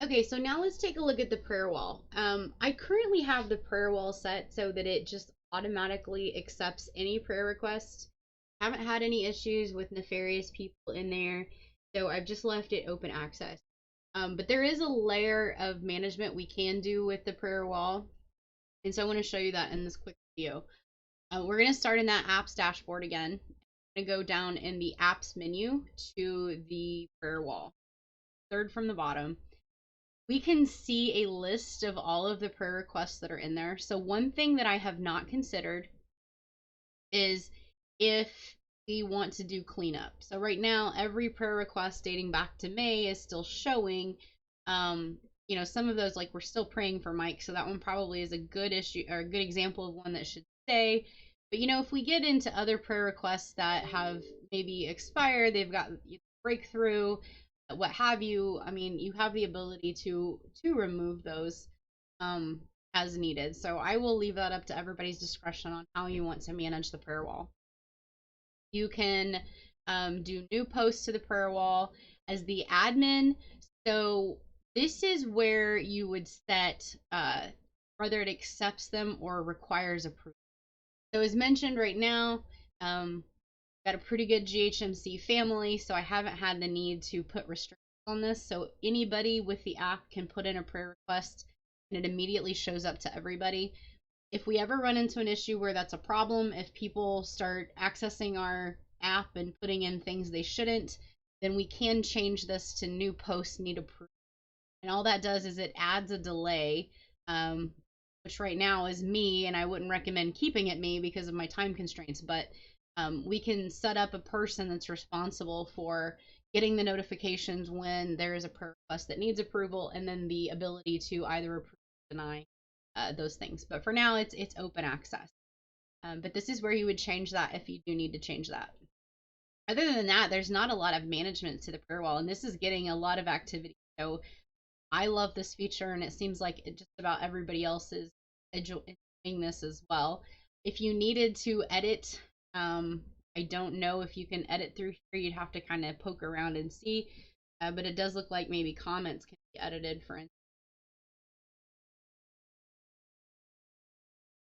Okay, so now let's take a look at the prayer wall. I currently have the prayer wall set so that it just automatically accepts any prayer request. Haven't had any issues with nefarious people in there, so I've just left it open access. But there is a layer of management we can do with the prayer wall, and so I want to show you that in this quick video. We're going to start in that apps dashboard again. I'm going to go down in the apps menu to the prayer wall, third from the bottom. We can see a list of all of the prayer requests that are in there. So one thing that I have not considered is if we want to do cleanup. So right now, every prayer request dating back to May is still showing. Um, some of those, like we're still praying for Mike, so that one probably is a good issue or a good example of one that should stay. But if we get into other prayer requests that have maybe expired, they've got breakthrough, what have you. I mean, you have the ability to remove those um, as needed. So I will leave that up to everybody's discretion on how you want to manage the prayer wall. You can do new posts to the prayer wall as the admin. So this is where you would set whether it accepts them or requires approval. So as mentioned right now, got a pretty good GHMC family, so I haven't had the need to put restrictions on this. So anybody with the app can put in a prayer request and it immediately shows up to everybody. If we ever run into an issue where that's a problem, if people start accessing our app and putting in things they shouldn't, then we can change this to new posts need approval. And all that does is it adds a delay, which right now is me, and I wouldn't recommend keeping it me because of my time constraints. But we can set up a person that's responsible for getting the notifications when there is a prayer request that needs approval, and then the ability to either approve or deny those things. But for now, it's open access. But this is where you would change that if you do need to change that. Other than that, there's not a lot of management to the prayer wall, and this is getting a lot of activity. So I love this feature, and it seems like just about everybody else is enjoying this as well. If you needed to edit, I don't know if you can edit through here. You'd have to kind of poke around and see, but it does look like maybe comments can be edited, for instance.